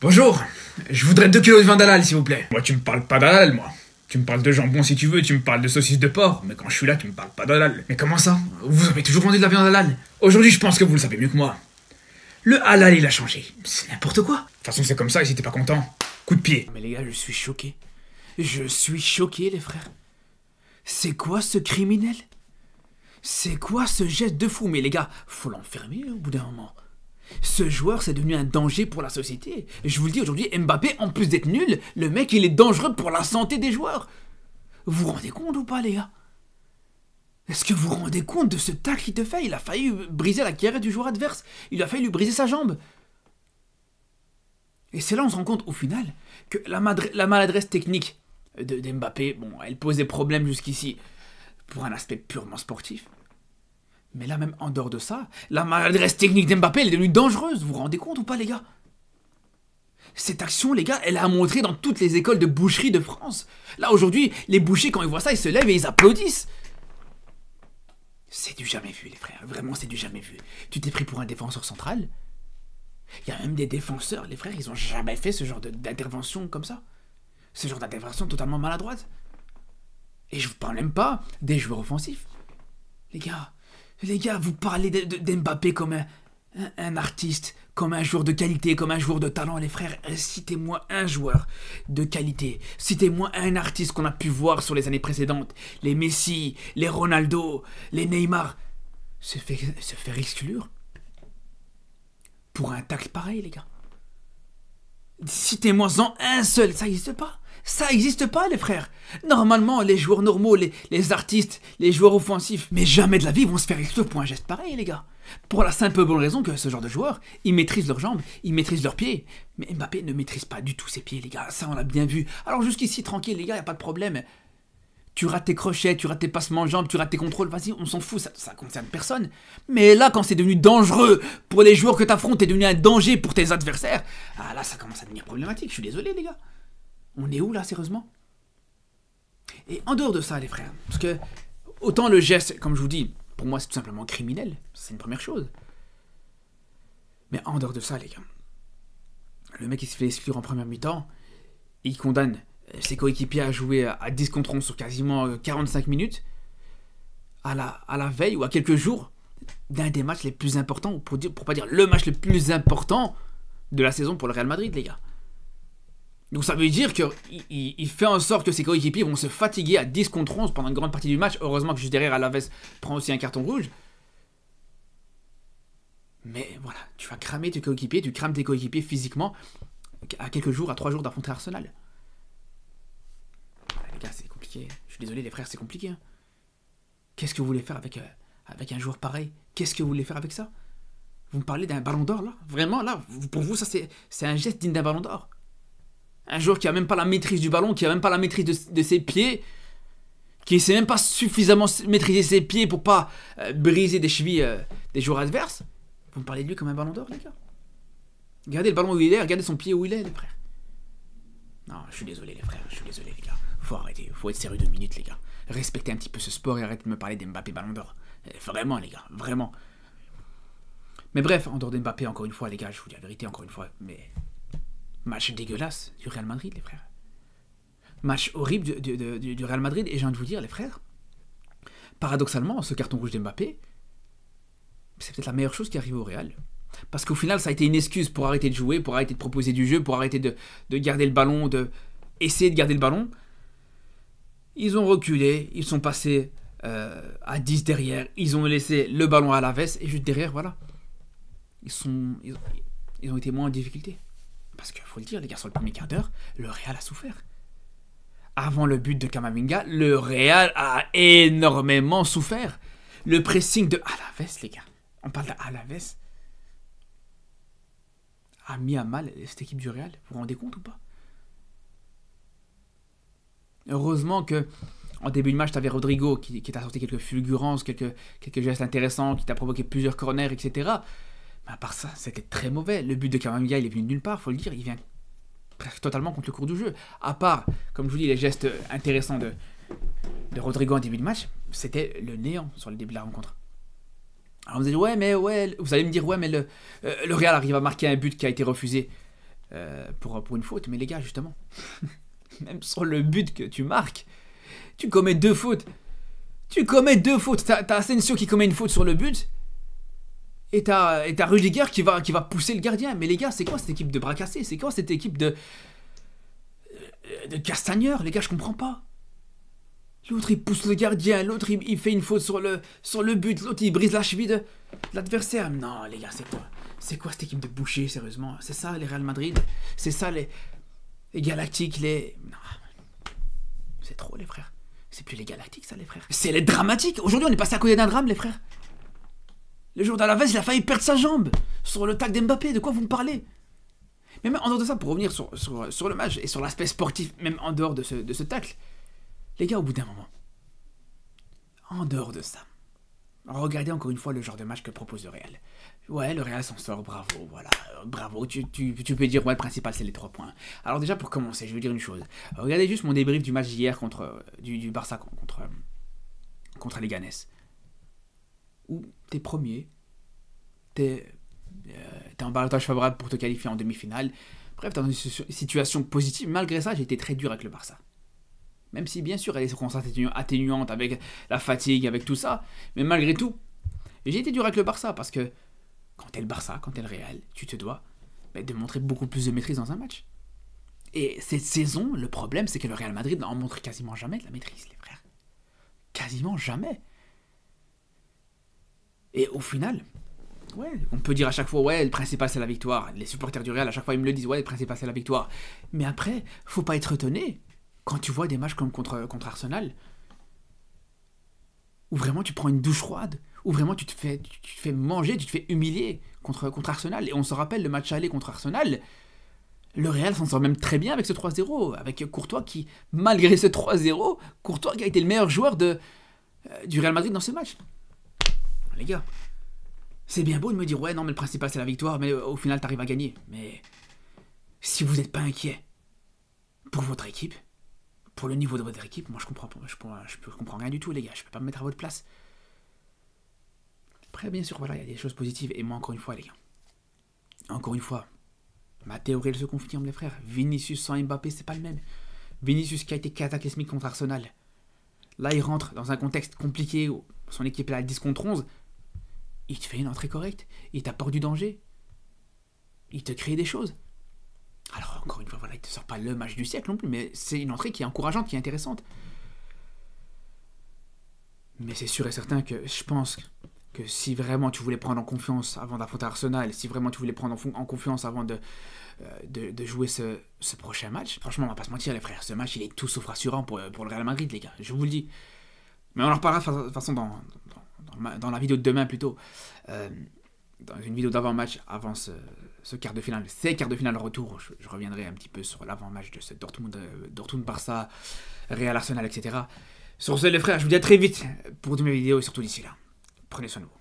Bonjour, je voudrais 2 kilos de vin d'halal, s'il vous plaît. Moi, tu me parles pas d'halal, moi. Tu me parles de jambon si tu veux, tu me parles de saucisses de porc, mais quand je suis là, tu me parles pas d'halal. Mais comment ça? Vous avez toujours vendu de la viande halal. Aujourd'hui, je pense que vous le savez mieux que moi. Le halal, il a changé. C'est n'importe quoi. De toute façon, c'est comme ça, et si t'es pas content, coup de pied. Mais les gars, je suis choqué. Je suis choqué, les frères. C'est quoi ce criminel? C'est quoi ce geste de fou? Mais les gars, faut l'enfermer au bout d'un moment. Ce joueur, c'est devenu un danger pour la société. Je vous le dis aujourd'hui, Mbappé, en plus d'être nul, le mec, il est dangereux pour la santé des joueurs. Vous vous rendez compte ou pas, les gars? Est-ce que vous vous rendez compte de ce tacle qu'il te fait? Il a failli briser la carrière du joueur adverse. Il a failli lui briser sa jambe. Et c'est là on se rend compte, au final, que la maladresse technique de Mbappé, bon, elle pose des problèmes jusqu'ici pour un aspect purement sportif. Mais là, même en dehors de ça, la maladresse technique d'Mbappé, elle est devenue dangereuse. Vous vous rendez compte ou pas, les gars? Cette action, les gars, elle a montré dans toutes les écoles de boucherie de France. Là, aujourd'hui, les bouchers, quand ils voient ça, ils se lèvent et ils applaudissent. C'est du jamais vu, les frères. Vraiment, c'est du jamais vu. Tu t'es pris pour un défenseur central? Il y a même des défenseurs, les frères, ils ont jamais fait ce genre d'intervention comme ça. Ce genre d'intervention totalement maladroite. Et je vous parle même pas des joueurs offensifs. Les gars, vous parlez d'Mbappé comme un artiste, comme un joueur de qualité, comme un joueur de talent. Les frères, citez-moi un joueur de qualité. Citez-moi un artiste qu'on a pu voir sur les années précédentes. Les Messi, les Ronaldo, les Neymar. Se faire exclure pour un tacle pareil, les gars. Citez-moi-en un seul, ça n'existe pas. Ça n'existe pas, les frères. Normalement, les joueurs normaux, les artistes, les joueurs offensifs, mais jamais de la vie, vont se faire exclure pour un geste pareil, les gars. Pour la simple bonne raison que ce genre de joueurs, ils maîtrisent leurs jambes, ils maîtrisent leurs pieds. Mais Mbappé ne maîtrise pas du tout ses pieds, les gars. Ça, on l'a bien vu. Alors jusqu'ici, tranquille, les gars, il n'y a pas de problème. Tu rates tes crochets, tu rates tes passements de jambes, tu rates tes contrôles, vas-y, on s'en fout, ça concerne personne. Mais là, quand c'est devenu dangereux pour les joueurs que tu affrontes, t'es devenu un danger pour tes adversaires, ah là, ça commence à devenir problématique. Je suis désolé, les gars. On est où là, sérieusement? Et en dehors de ça, les frères, parce que autant le geste, comme je vous dis, pour moi c'est tout simplement criminel, c'est une première chose. Mais en dehors de ça, les gars, le mec il se fait exclure en première mi-temps, il condamne ses coéquipiers à jouer à 10 contre 11 sur quasiment 45 minutes, à la veille ou à quelques jours d'un des matchs les plus importants, pour pas dire le match le plus important de la saison pour le Real Madrid, les gars. Donc ça veut dire qu'il fait en sorte que ses coéquipiers vont se fatiguer à 10 contre 11 pendant une grande partie du match. Heureusement que juste derrière, Alaves prend aussi un carton rouge. Mais voilà, tu vas cramer tes coéquipiers, tu crames tes coéquipiers physiquement à quelques jours, à 3 jours d'affronter Arsenal. Voilà, les gars, c'est compliqué. Je suis désolé les frères, c'est compliqué. Hein. Qu'est-ce que vous voulez faire avec un joueur pareil? Qu'est-ce que vous voulez faire avec ça? Vous me parlez d'un ballon d'or là? Vraiment là, pour vous ça c'est un geste digne d'un ballon d'or? Un joueur qui a même pas la maîtrise du ballon, qui a même pas la maîtrise de ses pieds, qui ne sait même pas suffisamment maîtriser ses pieds pour pas briser des chevilles des joueurs adverses. Vous me parlez de lui comme un ballon d'or, les gars? Regardez le ballon où il est, regardez son pied où il est, les frères. Non, je suis désolé, les frères, je suis désolé, les gars. Faut arrêter, faut être sérieux 2 minutes, les gars. Respectez un petit peu ce sport et arrêtez de me parler d'Mbappé ballon d'or. Vraiment, les gars, vraiment. Mais bref, en dehors d'Mbappé, encore une fois, les gars, je vous dis la vérité, encore une fois, mais... match dégueulasse du Real Madrid, les frères. Match horrible du Real Madrid. Et j'ai envie de vous dire, les frères, paradoxalement, ce carton rouge d'Mbappé, c'est peut-être la meilleure chose qui arrive au Real. Parce qu'au final, ça a été une excuse pour arrêter de jouer, pour arrêter de proposer du jeu, pour arrêter de garder le ballon, essayer de garder le ballon. Ils ont reculé, ils sont passés à 10 derrière, ils ont laissé le ballon à Alaves, et juste derrière, voilà. Ils ont été moins en difficulté. Parce qu'il faut le dire, les gars, sur le premier quart d'heure, le Real a souffert. Avant le but de Camavinga, le Real a énormément souffert. Le pressing de Alaves, les gars, on parle d'Alaves, a mis à mal cette équipe du Real. Vous vous rendez compte ou pas? Heureusement que en début de match, tu avais Rodrigo qui t'a sorti quelques fulgurances, quelques gestes intéressants, qui t'a provoqué plusieurs corners, etc. Mais à part ça, c'était très mauvais. Le but de Camavinga, il est venu de nulle part, faut le dire. Il vient presque totalement contre le cours du jeu. À part, comme je vous dis, les gestes intéressants de Rodrigo en début de match, c'était le néant sur le début de la rencontre. Alors vous allez me dire, ouais, mais le Real arrive à marquer un but qui a été refusé pour une faute. Mais les gars, justement, même sur le but que tu marques, tu commets 2 fautes. T'as Asensio qui commet une faute sur le but. Et t'as Rudiger qui va pousser le gardien. Mais les gars, c'est quoi cette équipe de bras cassés? C'est quoi cette équipe de castagneurs? Les gars, je comprends pas. L'autre il pousse le gardien, l'autre il fait une faute sur le but, l'autre il brise la cheville de l'adversaire. Non les gars, c'est quoi cette équipe de bouchers, sérieusement? C'est ça les Real Madrid? C'est ça les Galactiques, Non. C'est trop les frères. C'est plus les Galactiques ça les frères. C'est les Dramatiques. Aujourd'hui on est passé à côté d'un drame les frères. Le jour d'Alavés il a failli perdre sa jambe sur le tac d'Mbappé. De quoi vous me parlez? Mais même en dehors de ça, pour revenir sur le match et sur l'aspect sportif, même en dehors de ce tacle, les gars, au bout d'un moment, en dehors de ça, regardez encore une fois le genre de match que propose le Real. Ouais, le Real s'en sort, bravo, voilà, bravo, tu peux dire, ouais, le principal c'est les 3 points. Alors déjà, pour commencer, je veux dire une chose. Regardez juste mon débrief du match d'hier du Barça contre Leganés. Où t'es premier, t'es en balotage favorable pour te qualifier en demi-finale. Bref, t'es dans une situation positive. Malgré ça, j'ai été très dur avec le Barça. Même si, bien sûr, il y a des circonstances atténuantes avec la fatigue, avec tout ça. Mais malgré tout, j'ai été dur avec le Barça parce que quand t'es le Barça, quand t'es le Real, tu te dois de montrer beaucoup plus de maîtrise dans un match. Et cette saison, le problème, c'est que le Real Madrid n'en montre quasiment jamais de la maîtrise, les frères. Quasiment jamais. Et au final, ouais, on peut dire à chaque fois, ouais, le principal c'est la victoire. Les supporters du Real, à chaque fois, ils me le disent, ouais, le principal c'est la victoire. Mais après, faut pas être étonné quand tu vois des matchs comme contre Arsenal, où vraiment tu prends une douche froide, où vraiment tu te fais manger, tu te fais humilier contre Arsenal. Et on se rappelle le match aller contre Arsenal, le Real s'en sort même très bien avec ce 3-0, avec Courtois qui, malgré ce 3-0, Courtois qui a été le meilleur joueur du Real Madrid dans ce match. Les gars, c'est bien beau de me dire, ouais, non, mais le principal c'est la victoire, mais au final t'arrives à gagner. Mais si vous n'êtes pas inquiet pour votre équipe, pour le niveau de votre équipe, moi je comprends rien du tout, les gars. Je peux pas me mettre à votre place. Après, bien sûr, voilà, il y a des choses positives. Et moi, encore une fois, les gars, encore une fois, ma théorie elle se confirme, les frères. Vinicius sans Mbappé, c'est pas le même. Vinicius qui a été cataclysmique contre Arsenal. Là, il rentre dans un contexte compliqué où son équipe est à 10 contre 11. Il te fait une entrée correcte. Il t'apporte du danger. Il te crée des choses. Alors, encore une fois, voilà, il ne te sort pas le match du siècle non plus, mais c'est une entrée qui est encourageante, qui est intéressante. Mais c'est sûr et certain que je pense que si vraiment tu voulais prendre en confiance avant d'affronter Arsenal, si vraiment tu voulais prendre en confiance avant de jouer ce prochain match, franchement, on va pas se mentir, les frères, ce match, il est tout sauf rassurant pour le Real Madrid, les gars, je vous le dis. Mais on en reparlera de toute façon dans la vidéo de demain plutôt. Dans une vidéo d'avant-match, avant ce quart de finale, ces quarts de finale retour, je reviendrai un petit peu sur l'avant-match de ce Dortmund-Barça, Real-Arsenal, etc. Sur ce, les frères, je vous dis à très vite pour de mes vidéos et surtout d'ici là. Prenez soin de vous.